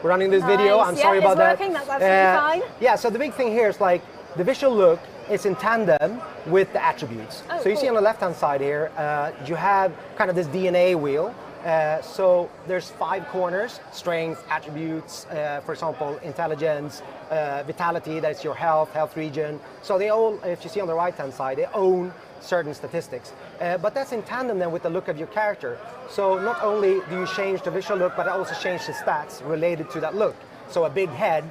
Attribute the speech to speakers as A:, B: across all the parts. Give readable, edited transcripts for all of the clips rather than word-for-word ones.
A: We're running this video. I'm sorry about that.
B: It's working. That's absolutely fine.
A: Yeah, so the big thing here is like the visual look is in tandem with the attributes.
B: Oh,
A: so you see on the left-hand side here, you have kind of this DNA wheel. So there's 5 corners: strength, attributes, for example, intelligence, vitality, that's your health region. So they all, if you see on the right-hand side, they own certain statistics. But that's in tandem then with the look of your character. So not only do you change the visual look, but also change the stats related to that look. So a big head,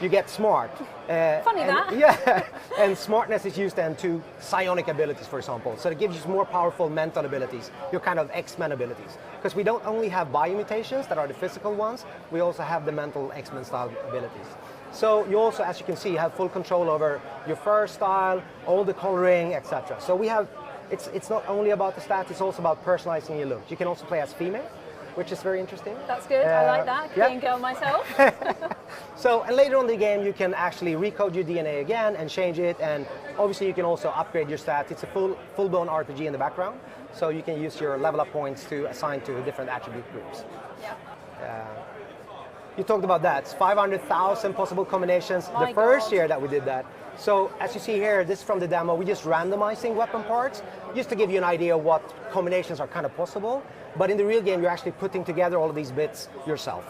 A: you get smart.
B: Funny that.
A: Yeah, and smartness is used then to psionic abilities, for example. So it gives you more powerful mental abilities, your kind of X-Men abilities. Because we don't only have biomutations that are the physical ones, we also have the mental X-Men style abilities. So you also, as you can see, have full control over your fur style, all the coloring, etc. So we have, it's not only about the stats, it's also about personalizing your look. You can also play as female, which is very interesting.
B: That's good, I like that, being girl myself.
A: So, and later on in the game, you can actually recode your DNA again and change it, and obviously you can also upgrade your stats. It's a full-blown RPG in the background, so you can use your level up points to assign to different attribute groups.
B: Yeah.
A: You talked about that, 500,000 possible combinations the first year that we did that. So as you see here, this is from the demo, we're just randomizing weapon parts, just to give you an idea of what combinations are kind of possible. But in the real game, you're actually putting together all of these bits yourself.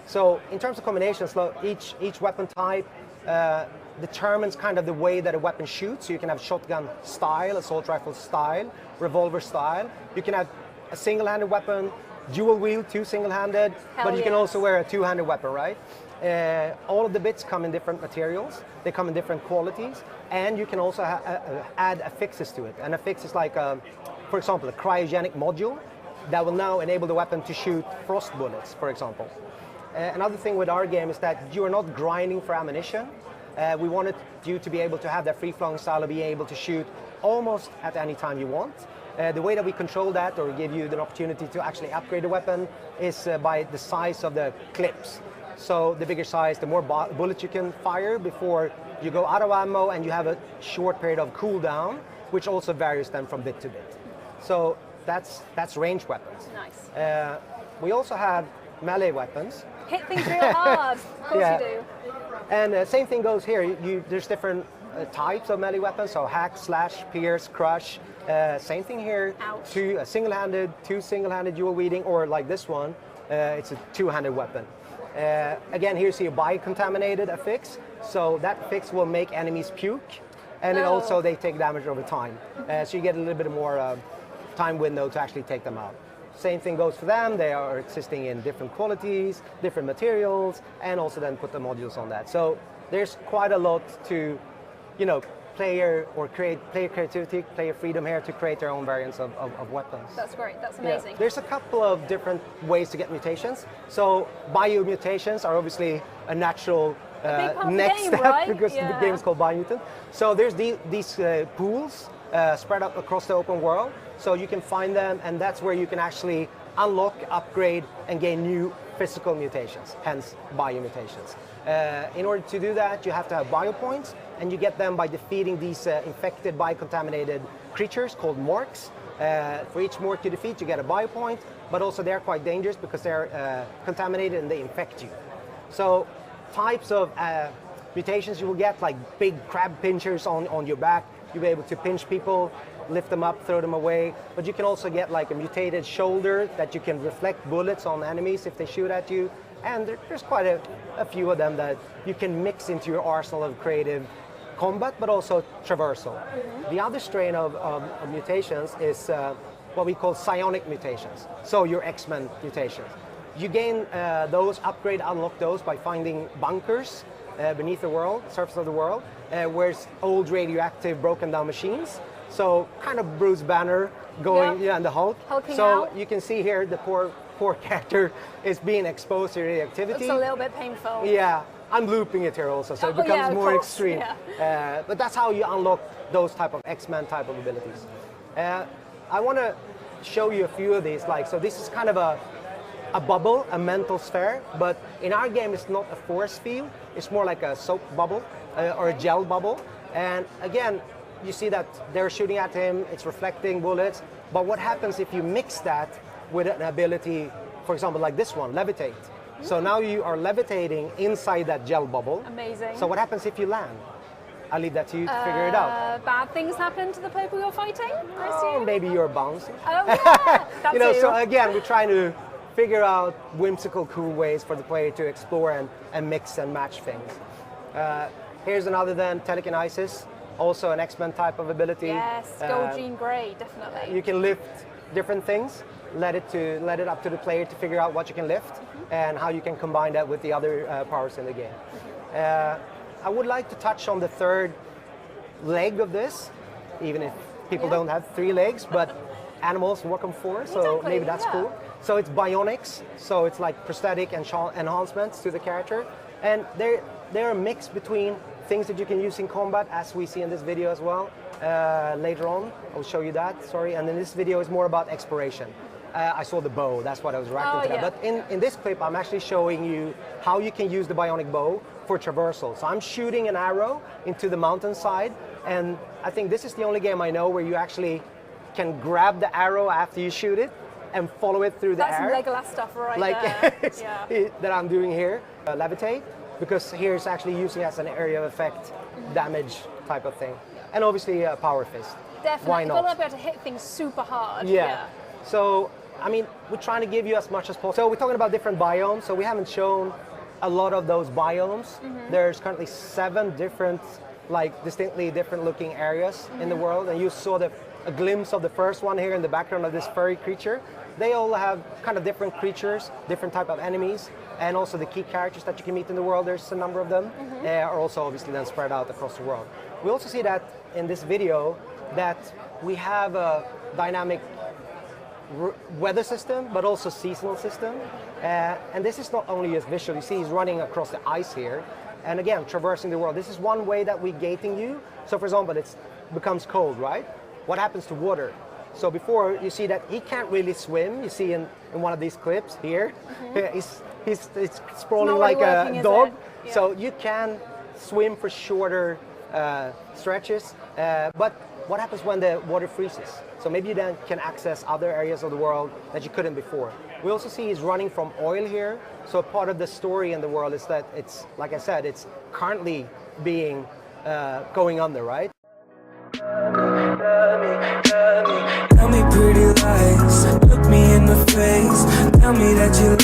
A: So in terms of combinations, each weapon type determines kind of the way that a weapon shoots. So you can have shotgun style, assault rifle style, revolver style. You can have a single-handed weapon, dual wield, 2 single-handed, but you can also wear a 2-handed weapon, right? All of the bits come in different materials, they come in different qualities, and you can also add affixes to it. An affix is like, for example, a cryogenic module that will now enable the weapon to shoot frost bullets, for example. Another thing with our game is that you are not grinding for ammunition. We wanted you to be able to have that free-flowing style of being able to shoot almost at any time you want. The way that we control that, or give you the opportunity to actually upgrade the weapon, is by the size of the clips. So the bigger size, the more bullets you can fire before you go out of ammo, and you have a short period of cooldown, which also varies then from bit to bit. So that's ranged weapons.
B: Nice.
A: We also have melee weapons.
B: Hit things real hard, of course you do.
A: And same thing goes here. There's different types of melee weapons, so hack, slash, pierce, crush. Same thing here.
B: Ouch.
A: 2 single-handed, 2 single-handed dual wielding, or like this one, it's a 2-handed weapon. Again, here you see a biocontaminated affix, so that affix will make enemies puke, and it also they take damage over time. So you get a little bit more time window to actually take them out. Same thing goes for them. They are existing in different qualities, different materials, and also then put the modules on that. So there's quite a lot to, player creativity, player freedom here to create their own variants of weapons.
B: That's great, that's amazing.
A: Yeah. There's a couple of different ways to get mutations. So biomutations are obviously a natural next step, right? Because the game is called BIOMUTANT. So there's these pools spread out across the open world. So you can find them, and that's where you can actually unlock, upgrade, and gain new physical mutations, hence biomutations. In order to do that, you have to have biopoints, and you get them by defeating these infected, biocontaminated creatures called morks. For each mork you defeat, you get a biopoint, but also they're quite dangerous because they're contaminated and they infect you. So types of mutations you will get, like big crab pinchers on your back. You'll be able to pinch people, lift them up, throw them away. But you can also get like a mutated shoulder that you can reflect bullets on enemies if they shoot at you. And there's quite a few of them that you can mix into your arsenal of creative combat, but also traversal. Mm-hmm. The other strain of mutations is what we call psionic mutations. So your X-Men mutations. You gain those, upgrade, unlock those by finding bunkers beneath the world, surface of the world, where it's old radioactive broken down machines. So kind of Bruce Banner going in the Hulk.
B: Hulking
A: so
B: out.
A: You can see here the poor character is being exposed to radioactivity.
B: It's a little bit painful.
A: Yeah, I'm looping it here also, so it becomes more extreme.
B: Yeah.
A: But that's how you unlock those type of X-Men type of abilities. I want to show you a few of these. So this is kind of a bubble, a mental sphere, but in our game it's not a force field, it's more like a soap bubble or a gel bubble. And again, you see that they're shooting at him, it's reflecting bullets, but what happens if you mix that with an ability, for example, like this one, levitate? So now you are levitating inside that gel bubble.
B: Amazing.
A: So what happens if you land? I'll leave that to you to figure it out.
B: Bad things happen to the people you're fighting, I assume?
A: Maybe you're bouncing.
B: Oh, yeah. That's
A: You know, so again, we're trying to figure out whimsical, cool ways for the player to explore and mix and match things. Here's another then, telekinesis, also an X-Men type of ability.
B: Yes, gold, jean, grey, definitely.
A: You can lift different things, let it up to the player to figure out what you can lift and how you can combine that with the other powers in the game. I would like to touch on the third leg of this, even if people don't have 3 legs, but animals work on 4, so maybe that's cool. So it's bionics, so it's like prosthetic and enhancements to the character, and they're a mix between things that you can use in combat, as we see in this video as well. Later on, I'll show you that, sorry, and then this video is more about exploration. I saw the bow, that's what I was reacting to. But in this clip, I'm actually showing you how you can use the bionic bow for traversal. So I'm shooting an arrow into the mountainside, and I think this is the only game I know where you actually can grab the arrow after you shoot it and follow it through the air.
B: That's Legolas stuff there.
A: That I'm doing here. Levitate, because here it's actually using as an area of effect, damage type of thing. And obviously power fist.
B: Definitely.
A: Why not?
B: You've got to be able to hit things super hard.
A: Yeah. So, I mean, we're trying to give you as much as possible. So we're talking about different biomes, so we haven't shown a lot of those biomes. There's currently 7 different, like distinctly different looking areas in the world, and you saw a glimpse of the first one here in the background of this furry creature. They all have kind of different creatures, different type of enemies, and also the key characters that you can meet in the world. There's a number of them, are also obviously then spread out across the world. We also see that in this video that we have a dynamic weather system, but also seasonal system. And this is not only just visual. You see he's running across the ice here. And again, traversing the world. This is one way that we're gating you. So for example, it becomes cold, right? What happens to water? So before, you see that he can't really swim. You see in one of these clips here, he's sprawling like a dog.
B: Yeah.
A: So you can swim for shorter stretches. But what happens when the water freezes? So maybe you then can access other areas of the world that you couldn't before. We also see he's running from oil here. So part of the story in the world is that it's, like I said, it's currently being going under, right?
C: Tell me pretty lies, look me in the face. Tell me that you